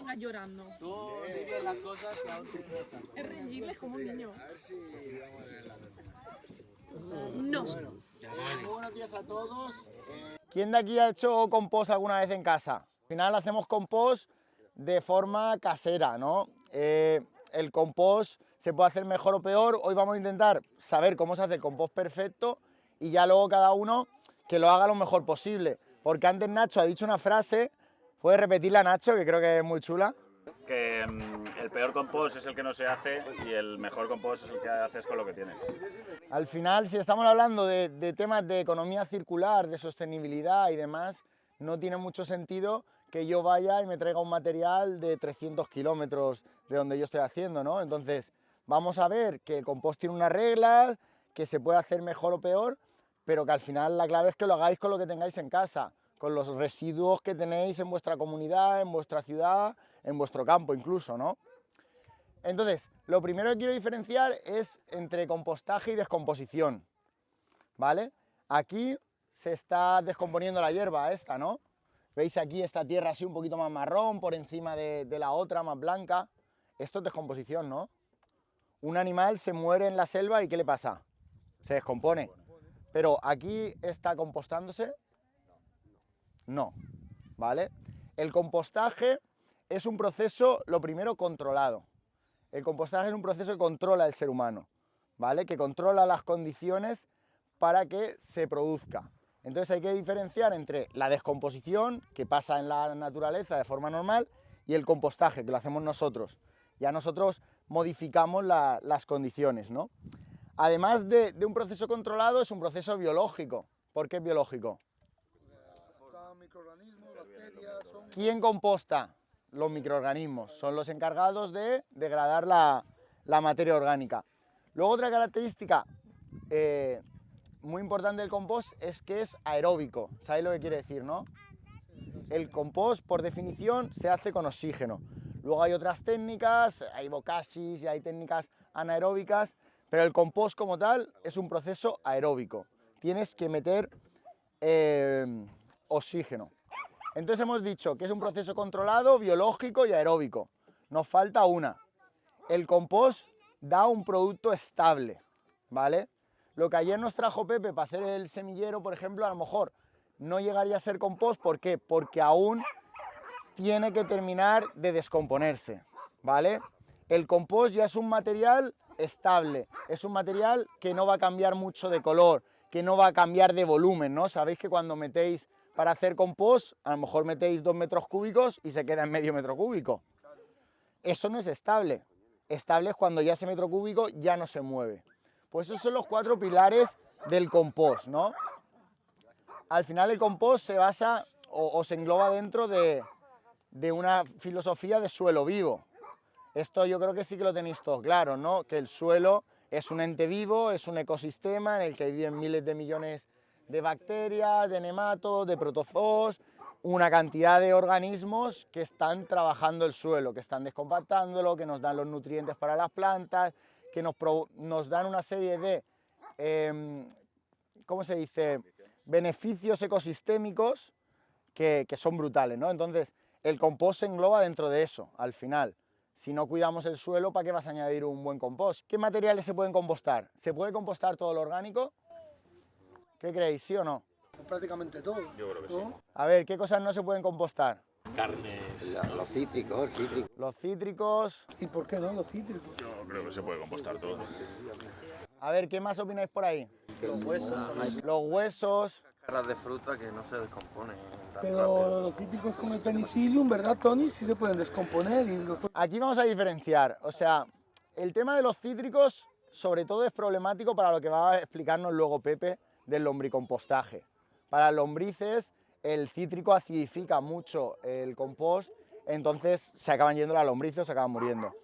vengas llorando. Tú dime las cosas que aún te Es rendible como un niño. No. Buenos días a todos. ¿Quién de aquí ha hecho compost alguna vez en casa? Al final hacemos compost de forma casera, ¿no? El compost se puede hacer mejor o peor. Hoy vamos a intentar saber cómo se hace el compost perfecto y ya luego cada uno que lo haga lo mejor posible. Porque antes Nacho ha dicho una frase, ¿puedes repetirla, Nacho, que creo que es muy chula? Que el peor compost es el que no se hace y el mejor compost es el que haces con lo que tienes. Al final, si estamos hablando de temas de economía circular, de sostenibilidad y demás, no tiene mucho sentido que yo vaya y me traiga un material de 300 kilómetros de donde yo estoy haciendo, ¿no? Entonces, vamos a ver que el compost tiene unas reglas, que se puede hacer mejor o peor, pero que al final la clave es que lo hagáis con lo que tengáis en casa, con los residuos que tenéis en vuestra comunidad, en vuestra ciudad, en vuestro campo incluso, ¿no? Entonces, lo primero que quiero diferenciar es entre compostaje y descomposición, ¿vale? Aquí se está descomponiendo la hierba esta, ¿no? ¿Veis aquí esta tierra así un poquito más marrón por encima de la otra, más blanca? Esto es descomposición, ¿no? Un animal se muere en la selva y ¿qué le pasa? Se descompone. Pero aquí está compostándose, no, ¿vale? El compostaje es un proceso, lo primero, controlado. El compostaje es un proceso que controla el ser humano, ¿vale? Que controla las condiciones para que se produzca. Entonces hay que diferenciar entre la descomposición, que pasa en la naturaleza de forma normal, y el compostaje, que lo hacemos nosotros. Ya nosotros modificamos las condiciones, ¿no? Además de un proceso controlado, es un proceso biológico. ¿Por qué es biológico? Microorganismos, bacterias, hongos. ¿Quién composta? Los microorganismos. Son los encargados de degradar la materia orgánica. Luego otra característica muy importante del compost es que es aeróbico. ¿Sabéis lo que quiere decir, no? El compost, por definición, se hace con oxígeno. Luego hay otras técnicas, hay bokashis y hay técnicas anaeróbicas, pero el compost como tal es un proceso aeróbico. Tienes que meter oxígeno. Entonces hemos dicho que es un proceso controlado, biológico y aeróbico. Nos falta una. El compost da un producto estable, ¿vale? Lo que ayer nos trajo Pepe para hacer el semillero, por ejemplo, a lo mejor no llegaría a ser compost. ¿Por qué? Porque aún tiene que terminar de descomponerse, ¿vale? El compost ya es un material estable, es un material que no va a cambiar mucho de color, que no va a cambiar de volumen, ¿no? Sabéis que cuando metéis para hacer compost, a lo mejor metéis 2 metros cúbicos y se queda en medio metro cúbico. Eso no es estable. Estable es cuando ya ese metro cúbico ya no se mueve. Pues esos son los 4 pilares del compost, ¿no? Al final el compost se basa o se engloba dentro de una filosofía de suelo vivo. Esto yo creo que sí que lo tenéis todos claro, ¿no? Que el suelo es un ente vivo, es un ecosistema en el que viven miles de millones de bacterias, de nematodos, de protozoos, una cantidad de organismos que están trabajando el suelo, que están descompactándolo, que nos dan los nutrientes para las plantas, que nos dan una serie de, ¿cómo se dice?, beneficios ecosistémicos que son brutales, ¿no? Entonces, el compost se engloba dentro de eso, al final. Si no cuidamos el suelo, ¿para qué vas a añadir un buen compost? ¿Qué materiales se pueden compostar? ¿Se puede compostar todo lo orgánico? ¿Qué creéis, sí o no? Prácticamente todo. Yo creo que ¿no? sí. A ver, ¿qué cosas no se pueden compostar? Carnes. Los cítricos, Los cítricos. ¿Y por qué no? Los cítricos. Yo creo que se puede compostar todo. A ver, ¿qué más opináis por ahí? los huesos. Hay Los huesos. caras de fruta que no se descomponen tan Pero rápido. los cítricos con el penicillium, ¿verdad, Tony? Sí se pueden descomponer. Aquí vamos a diferenciar. O sea, el tema de los cítricos, sobre todo, es problemático para lo que va a explicarnos luego Pepe del lombricompostaje. Para lombrices, el cítrico acidifica mucho el compost, entonces se acaban yendo las lombrices o se acaban muriendo.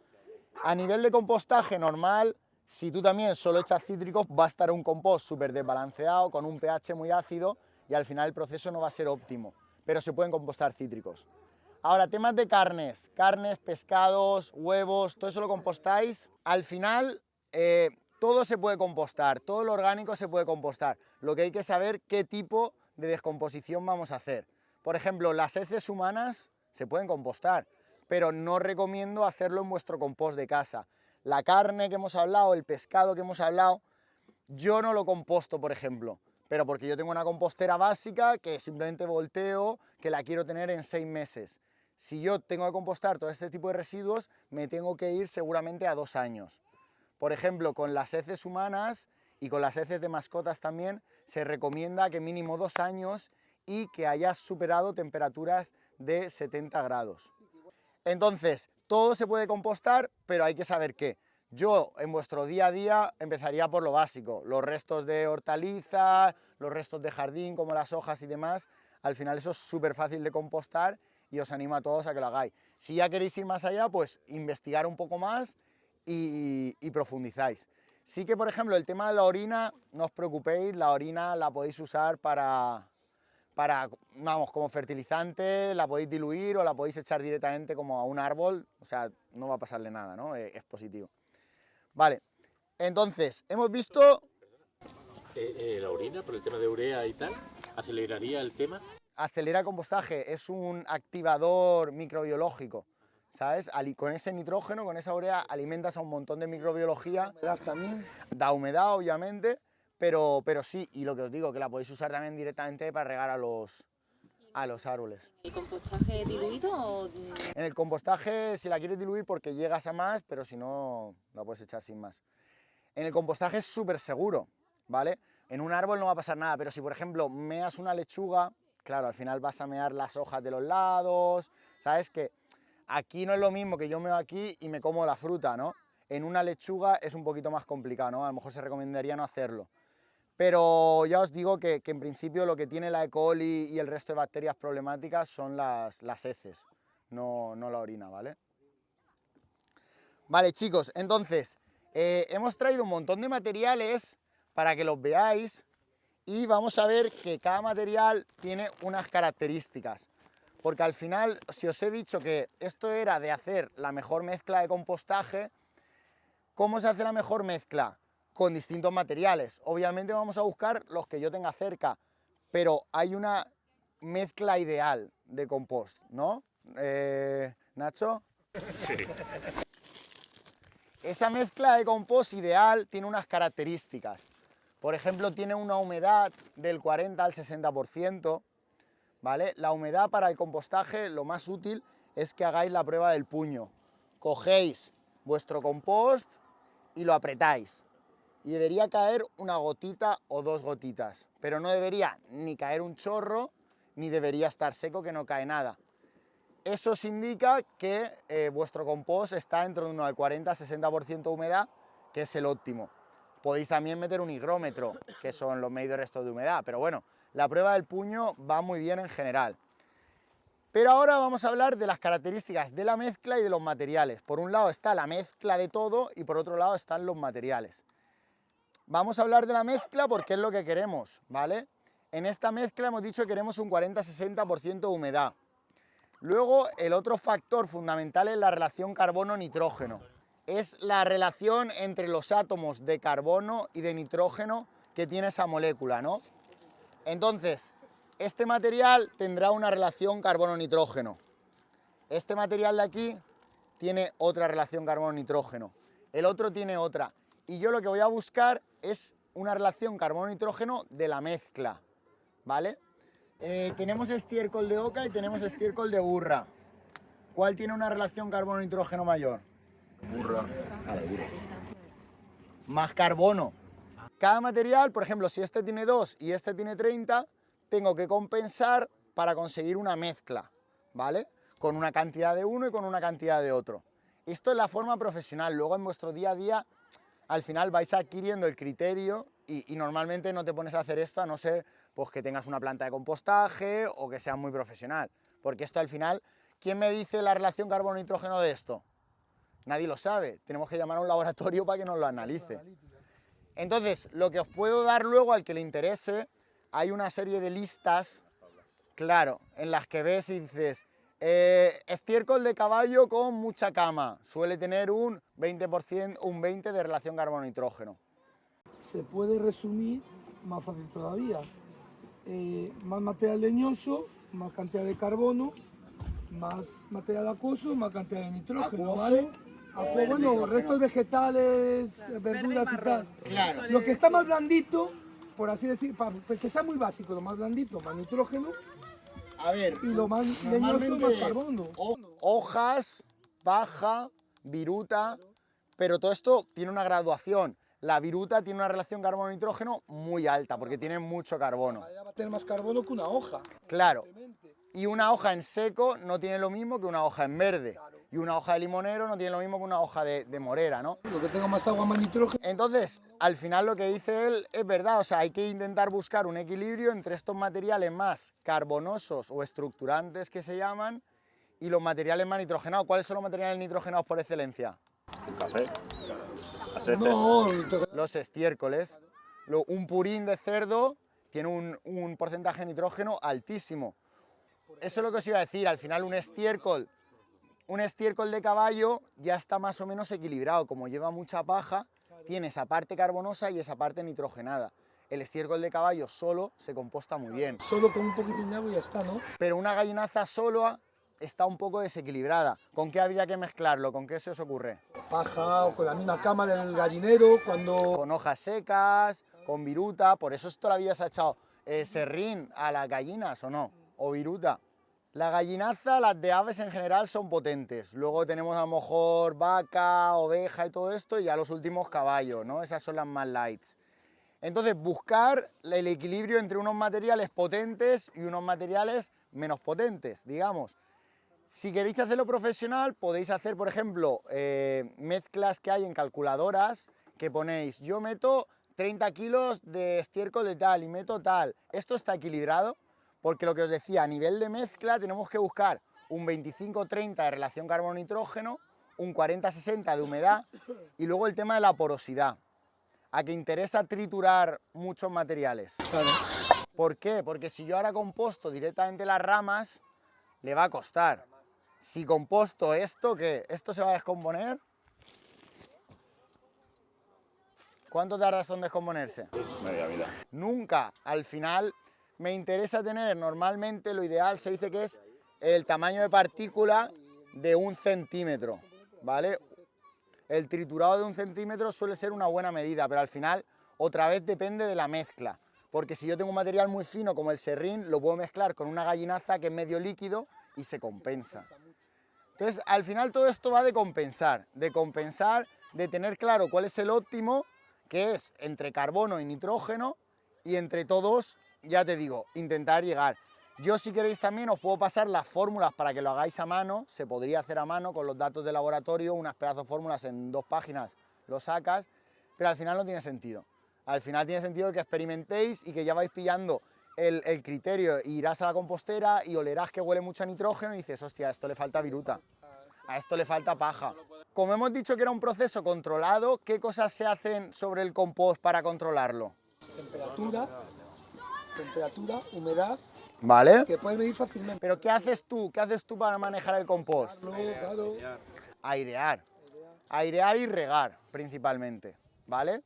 A nivel de compostaje normal, si tú también solo echas cítricos, va a estar un compost súper desbalanceado, con un pH muy ácido, y al final el proceso no va a ser óptimo, pero se pueden compostar cítricos. Ahora, temas de carnes, pescados, huevos, todo eso lo compostáis. Al final, todo se puede compostar, todo lo orgánico se puede compostar. Lo que hay que saber qué tipo de descomposición vamos a hacer. Por ejemplo, las heces humanas se pueden compostar, pero no recomiendo hacerlo en vuestro compost de casa. La carne que hemos hablado, el pescado que hemos hablado, yo no lo composto, por ejemplo, pero porque yo tengo una compostera básica que simplemente volteo, que la quiero tener en 6 meses. Si yo tengo que compostar todo este tipo de residuos, me tengo que ir seguramente a 2 años. Por ejemplo, con las heces humanas y con las heces de mascotas también, se recomienda que mínimo 2 años y que hayas superado temperaturas de 70 grados. Entonces, todo se puede compostar, pero hay que saber qué. Yo, en vuestro día a día, empezaría por lo básico. Los restos de hortalizas, los restos de jardín, como las hojas y demás. Al final eso es súper fácil de compostar y os animo a todos a que lo hagáis. Si ya queréis ir más allá, pues investigar un poco más y profundizáis. Sí que, por ejemplo, el tema de la orina, no os preocupéis, la orina la podéis usar para, vamos, como fertilizante, la podéis diluir o la podéis echar directamente como a un árbol, o sea, no va a pasarle nada, ¿no? Es positivo. Vale, entonces, hemos visto... La orina, por el tema de urea y tal, ¿aceleraría el tema? Acelera el compostaje, es un activador microbiológico, ¿sabes? Con ese nitrógeno, con esa urea, alimentas a un montón de microbiología. Humedad también. Da humedad, obviamente, pero sí, y lo que os digo, que la podéis usar también directamente para regar a los árboles. ¿El compostaje diluido o...? En el compostaje, si la quieres diluir, porque llegas a más, pero si no, la puedes echar sin más. En el compostaje es súper seguro, ¿vale? En un árbol no va a pasar nada, pero si, por ejemplo, meas una lechuga, claro, al final vas a mear las hojas de los lados, ¿sabes? Que aquí no es lo mismo que yo meo aquí y me como la fruta, ¿no? En una lechuga es un poquito más complicado, ¿no? A lo mejor se recomendaría no hacerlo. Pero ya os digo que en principio lo que tiene la E. coli y el resto de bacterias problemáticas son las heces, no la orina, ¿vale? Vale, chicos, entonces, hemos traído un montón de materiales para que los veáis y vamos a ver que cada material tiene unas características. Porque al final, si os he dicho que esto era de hacer la mejor mezcla de compostaje, ¿cómo se hace la mejor mezcla? Con distintos materiales. Obviamente vamos a buscar los que yo tenga cerca, pero hay una mezcla ideal de compost, ¿no? ¿Nacho? Sí. Esa mezcla de compost ideal tiene unas características. Por ejemplo, tiene una humedad del 40 al 60%, ¿vale? La humedad para el compostaje, lo más útil es que hagáis la prueba del puño. Cogéis vuestro compost y lo apretáis. Y debería caer una gotita o 2 gotitas, pero no debería ni caer un chorro, ni debería estar seco, que no cae nada. Eso os indica que vuestro compost está dentro de uno del 40-60% de humedad, que es el óptimo. Podéis también meter un higrómetro, que son los medidores estos de humedad, pero bueno, la prueba del puño va muy bien en general. Pero ahora vamos a hablar de las características de la mezcla y de los materiales. Por un lado está la mezcla de todo y por otro lado están los materiales. Vamos a hablar de la mezcla porque es lo que queremos, ¿vale? En esta mezcla hemos dicho que queremos un 40-60% de humedad. Luego, el otro factor fundamental es la relación carbono-nitrógeno. Es la relación entre los átomos de carbono y de nitrógeno que tiene esa molécula, ¿no? Entonces, este material tendrá una relación carbono-nitrógeno. Este material de aquí tiene otra relación carbono-nitrógeno. El otro tiene otra. Y yo lo que voy a buscar es una relación carbono-nitrógeno de la mezcla, ¿vale? Tenemos estiércol de oca y tenemos estiércol de burra. ¿Cuál tiene una relación carbono-nitrógeno mayor? Burra. Más carbono. Cada material, por ejemplo, si este tiene 2 y este tiene 30, tengo que compensar para conseguir una mezcla, ¿vale? Con una cantidad de uno y con una cantidad de otro. Esto es la forma profesional. Luego en vuestro día a día, al final vais adquiriendo el criterio y normalmente no te pones a hacer esto a no ser pues, que tengas una planta de compostaje o que seas muy profesional. Porque esto al final, ¿quién me dice la relación carbono-nitrógeno de esto? Nadie lo sabe. Tenemos que llamar a un laboratorio para que nos lo analice. Entonces, lo que os puedo dar luego al que le interese, hay una serie de listas, claro, en las que ves y dices, estiércol de caballo con mucha cama, suele tener un 20%, un 20% de relación carbono-nitrógeno. Se puede resumir más fácil todavía. Más material leñoso, más cantidad de carbono, más material acuoso, más cantidad de nitrógeno, ¿vale? Bueno, restos vegetales, verduras y tal. Claro. Lo que está más blandito, por así decir, para que sea muy básico, lo más blandito, más nitrógeno, A ver, y lo más leñoso, normalmente más es carbono. hojas, paja, viruta, pero todo esto tiene una graduación. La viruta tiene una relación carbono-nitrógeno muy alta porque tiene mucho carbono. La madera va a tener más carbono que una hoja. Claro, y una hoja en seco no tiene lo mismo que una hoja en verde. Y una hoja de limonero no tiene lo mismo que una hoja de morera, ¿no? Lo que tenga más agua, más nitrógeno. Entonces, al final lo que dice él es verdad, o sea, hay que intentar buscar un equilibrio entre estos materiales más carbonosos o estructurantes que se llaman y los materiales más nitrogenados. ¿Cuáles son los materiales nitrogenados por excelencia? El café, las heces. No, Los estiércoles. Un purín de cerdo tiene un porcentaje de nitrógeno altísimo. Eso es lo que os iba a decir, al final un estiércol de caballo ya está más o menos equilibrado, como lleva mucha paja, tiene esa parte carbonosa y esa parte nitrogenada. El estiércol de caballo solo se composta muy bien, solo con un poquitín de agua y ya está, ¿no? pero una gallinaza sola está un poco desequilibrada. ¿Con qué habría que mezclarlo? ¿Con qué se os ocurre? Paja o con la misma cama del gallinero, cuando... Con hojas secas, con viruta, por eso toda la vida se ha echado serrín a las gallinas, ¿o no? O viruta. La gallinaza, las de aves en general son potentes. Luego tenemos a lo mejor vaca, oveja y todo esto, y ya los últimos caballos, ¿no? Esas son las más lights. Entonces, buscar el equilibrio entre unos materiales potentes y unos materiales menos potentes, digamos. Si queréis hacerlo profesional, podéis hacer, por ejemplo, mezclas que hay en calculadoras, que ponéis, yo meto 30 kilos de estiércol de tal y meto tal. Esto está equilibrado. Porque lo que os decía, a nivel de mezcla tenemos que buscar un 25-30 de relación carbono-nitrógeno, un 40-60 de humedad y luego el tema de la porosidad. A que interesa triturar muchos materiales. Claro. ¿Por qué? Porque si yo ahora composto directamente las ramas, le va a costar. Si composto esto, ¿qué? ¿Esto se va a descomponer? ¿Cuánto tarda en descomponerse? Media vida. Nunca. Al final... Me interesa tener, normalmente lo ideal se dice que es el tamaño de partícula de 1 centímetro, ¿vale? El triturado de 1 centímetro suele ser una buena medida, pero al final otra vez depende de la mezcla, porque si yo tengo un material muy fino como el serrín, lo puedo mezclar con una gallinaza que es medio líquido y se compensa. Entonces, al final todo esto va de compensar, de tener claro cuál es el óptimo, que es entre carbono y nitrógeno, y entre todos, ya te digo, intentar llegar. Yo, si queréis, también os puedo pasar las fórmulas para que lo hagáis a mano. Se podría hacer a mano con los datos de laboratorio, unas pedazos de fórmulas en 2 páginas lo sacas, pero al final no tiene sentido. Al final tiene sentido que experimentéis y que ya vais pillando el criterio. Irás a la compostera y olerás que huele mucho a nitrógeno y dices, hostia, a esto le falta viruta, a esto le falta paja. Como hemos dicho que era un proceso controlado, ¿qué cosas se hacen sobre el compost para controlarlo? Temperatura, humedad, ¿Vale? que puedes medir fácilmente. Pero ¿qué haces tú? ¿Qué haces tú para manejar el compost? Claro. Airear y regar, principalmente, ¿vale?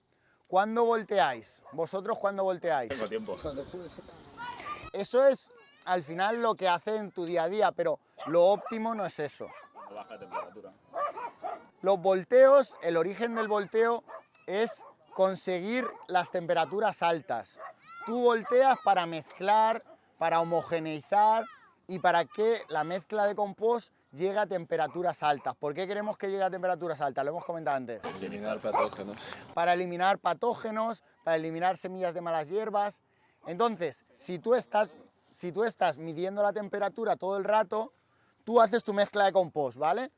¿Cuándo volteáis? ¿Vosotros cuándo volteáis? Tengo tiempo. Eso es, al final, lo que haces en tu día a día, pero lo óptimo no es eso. Una baja de temperatura. Los volteos, el origen del volteo es conseguir las temperaturas altas. Tú volteas para mezclar, para homogeneizar y para que la mezcla de compost llegue a temperaturas altas. ¿Por qué queremos que llegue a temperaturas altas? Lo hemos comentado antes. Eliminar patógenos. Para eliminar patógenos, para eliminar semillas de malas hierbas. Entonces, si tú estás midiendo la temperatura todo el rato, tú haces tu mezcla de compost, ¿vale?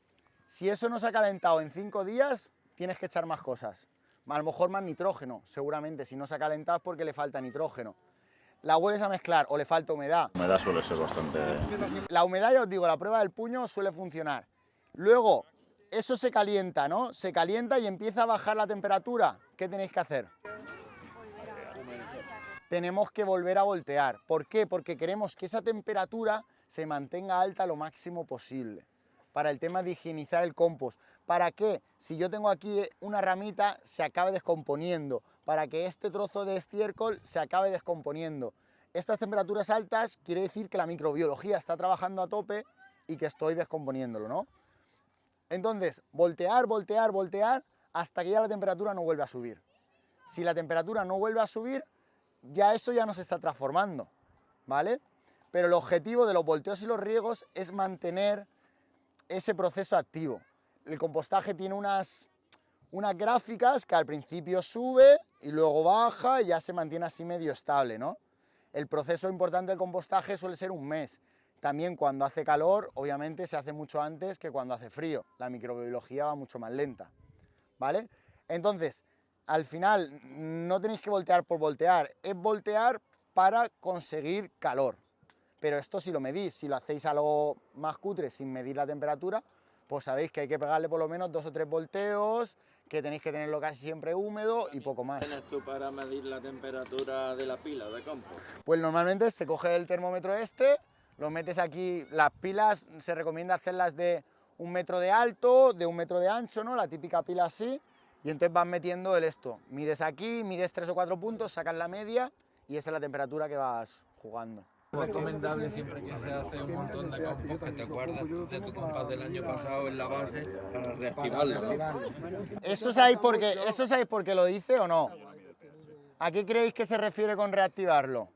Si eso no se ha calentado en 5 días, tienes que echar más cosas. A lo mejor más nitrógeno, seguramente. Si no se ha calentado es porque le falta nitrógeno. La vuelves a mezclar o le falta humedad. La humedad suele ser bastante... La humedad, ya os digo, la prueba del puño suele funcionar. Luego, eso se calienta, ¿no? Se calienta y empieza a bajar la temperatura. ¿Qué tenéis que hacer? Tenemos que volver a voltear. ¿Por qué? Porque queremos que esa temperatura se mantenga alta lo máximo posible. Para el tema de higienizar el compost. ¿Para qué? Si yo tengo aquí una ramita, se acabe descomponiendo. Para que este trozo de estiércol se acabe descomponiendo. Estas temperaturas altas quiere decir que la microbiología está trabajando a tope y que estoy descomponiéndolo, ¿no? Entonces, voltear, voltear, voltear hasta que ya la temperatura no vuelve a subir. Si la temperatura no vuelve a subir, ya eso ya no se está transformando, ¿vale? Pero el objetivo de los volteos y los riegos es mantener ese proceso activo. El compostaje tiene unas gráficas que al principio sube y luego baja y ya se mantiene así medio estable, ¿no? El proceso importante del compostaje suele ser un mes. También cuando hace calor, obviamente se hace mucho antes que cuando hace frío. La microbiología va mucho más lenta, ¿vale? Entonces, al final no tenéis que voltear por voltear, es voltear para conseguir calor. Pero esto si lo medís, si lo hacéis algo más cutre sin medir la temperatura, pues sabéis que hay que pegarle por lo menos 2 o 3 volteos, que tenéis que tenerlo casi siempre húmedo y poco más. ¿Tienes tú para medir la temperatura de la pila de compost? Pues normalmente se coge el termómetro este, lo metes aquí, las pilas se recomienda hacerlas de 1 metro de alto, de 1 metro de ancho, ¿no? La típica pila así, y entonces vas metiendo esto. Mides aquí, mides 3 o 4 puntos, sacas la media y esa es la temperatura que vas jugando. Es recomendable siempre que se hace un montón de compost que te guardas de tu compás del año pasado en la base para reactivarlo. ¿Eso sabéis por qué lo dice o no? ¿A qué creéis que se refiere con reactivarlo?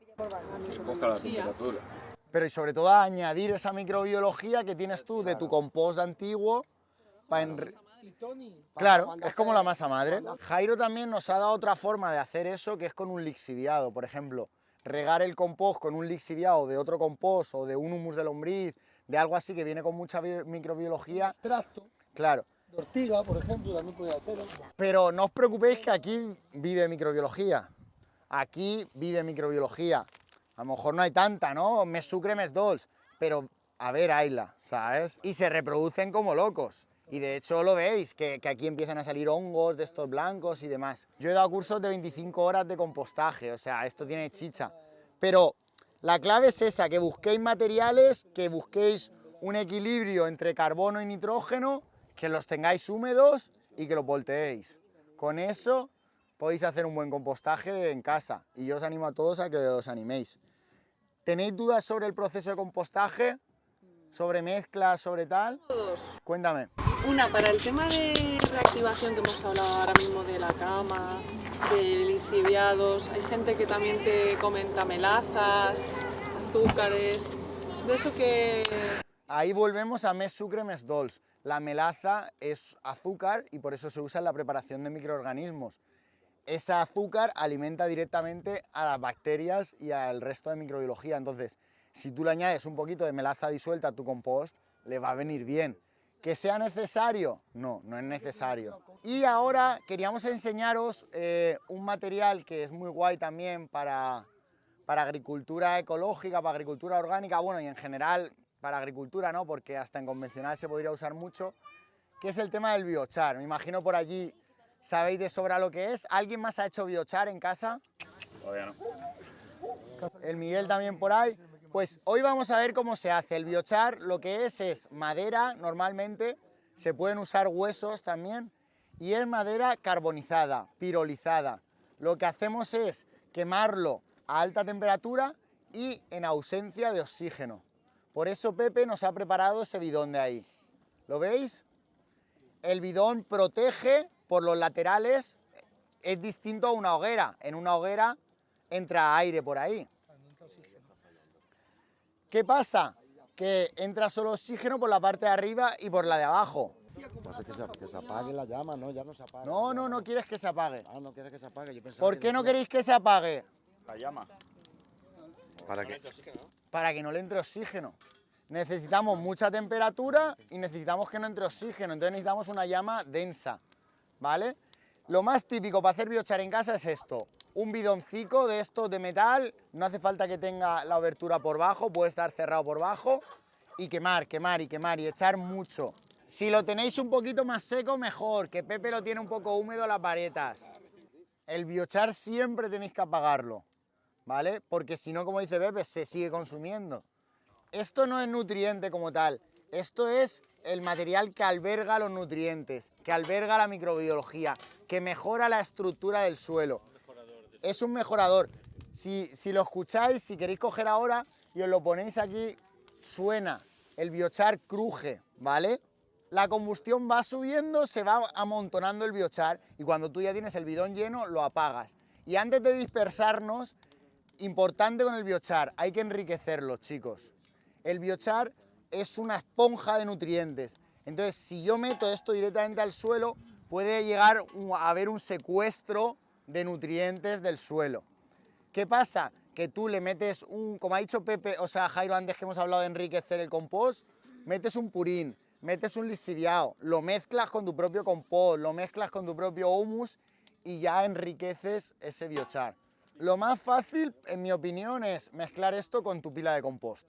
Que coja la temperatura. Pero y sobre todo a añadir esa microbiología que tienes tú de tu compost antiguo para Claro, es como la masa madre. Jairo también nos ha dado otra forma de hacer eso, que es con un lixiviado. Por ejemplo, regar el compost con un lixiviado de otro compost o de un humus de lombriz, de algo así que viene con mucha microbiología. Extracto Claro. de ortiga, por ejemplo, también puede hacerlo. Pero no os preocupéis que aquí vive microbiología. Aquí vive microbiología. A lo mejor no hay tanta, ¿no? Mes sucre, mes dolç. Pero, a ver, hayla, ¿sabes? Y se reproducen como locos. Y de hecho lo veis, que aquí empiezan a salir hongos de estos blancos y demás. Yo he dado cursos de 25 horas de compostaje, o sea, esto tiene chicha. Pero la clave es esa, que busquéis materiales, que busquéis un equilibrio entre carbono y nitrógeno, que los tengáis húmedos y que los volteéis. Con eso podéis hacer un buen compostaje en casa y yo os animo a todos a que os animéis. ¿Tenéis dudas sobre el proceso de compostaje? ¿Sobre mezclas, sobre tal? Todos. Cuéntame. Una, para el tema de reactivación que hemos hablado ahora mismo de la cama, de lisiviados, hay gente que también te comenta melazas, azúcares, de eso que... Ahí volvemos a mes sucre, mes dolç. La melaza es azúcar y por eso se usa en la preparación de microorganismos. Ese azúcar alimenta directamente a las bacterias y al resto de microbiología. Entonces, si tú le añades un poquito de melaza disuelta a tu compost, le va a venir bien. ¿Que sea necesario? No, no es necesario. Y ahora queríamos enseñaros un material que es muy guay también para agricultura ecológica, para agricultura orgánica, bueno, y en general para agricultura, ¿no? Porque hasta en convencional se podría usar mucho, que es el tema del biochar. Me imagino por allí sabéis de sobra lo que es. ¿Alguien más ha hecho biochar en casa? Todavía no. El Miguel también por ahí. Pues hoy vamos a ver cómo se hace. El biochar lo que es madera normalmente, se pueden usar huesos también, y es madera carbonizada, pirolizada. Lo que hacemos es quemarlo a alta temperatura y en ausencia de oxígeno. Por eso Pepe nos ha preparado ese bidón de ahí. ¿Lo veis? El bidón protege por los laterales, es distinto a una hoguera. En una hoguera entra aire por ahí. ¿Qué pasa? Que entra solo oxígeno por la parte de arriba y por la de abajo. Que se apague la llama, ¿no? Ya no se apaga. No, no, no quieres que se apague. Ah, no quieres que se apague. Yo pensaba ¿Por qué no queréis que se apague? La llama. ¿Para qué? Para que no le entre oxígeno. Necesitamos mucha temperatura y necesitamos que no entre oxígeno, entonces necesitamos una llama densa, ¿vale? Lo más típico para hacer biochar en casa es esto, un bidoncico de estos de metal, no hace falta que tenga la abertura por bajo, puede estar cerrado por bajo, y quemar, quemar y quemar y echar mucho. Si lo tenéis un poquito más seco, mejor, que Pepe lo tiene un poco húmedo las varetas. El biochar siempre tenéis que apagarlo, ¿vale? Porque si no, como dice Pepe, se sigue consumiendo. Esto no es nutriente como tal, esto es el material que alberga los nutrientes, que alberga la microbiología, que mejora la estructura del suelo. Es un mejorador. Si lo escucháis, si queréis coger ahora y os lo ponéis aquí, suena el biochar cruje, ¿vale? La combustión va subiendo, se va amontonando el biochar y cuando tú ya tienes el bidón lleno, lo apagas. Y antes de dispersarnos, importante con el biochar, hay que enriquecerlo, chicos. El biochar es una esponja de nutrientes. Entonces, si yo meto esto directamente al suelo, puede llegar a haber un secuestro de nutrientes del suelo. ¿Qué pasa? Que tú le metes como ha dicho Pepe, o sea, Jairo, antes que hemos hablado de enriquecer el compost, metes un purín, metes un lixiviado, lo mezclas con tu propio compost, lo mezclas con tu propio humus y ya enriqueces ese biochar. Lo más fácil, en mi opinión, es mezclar esto con tu pila de compost.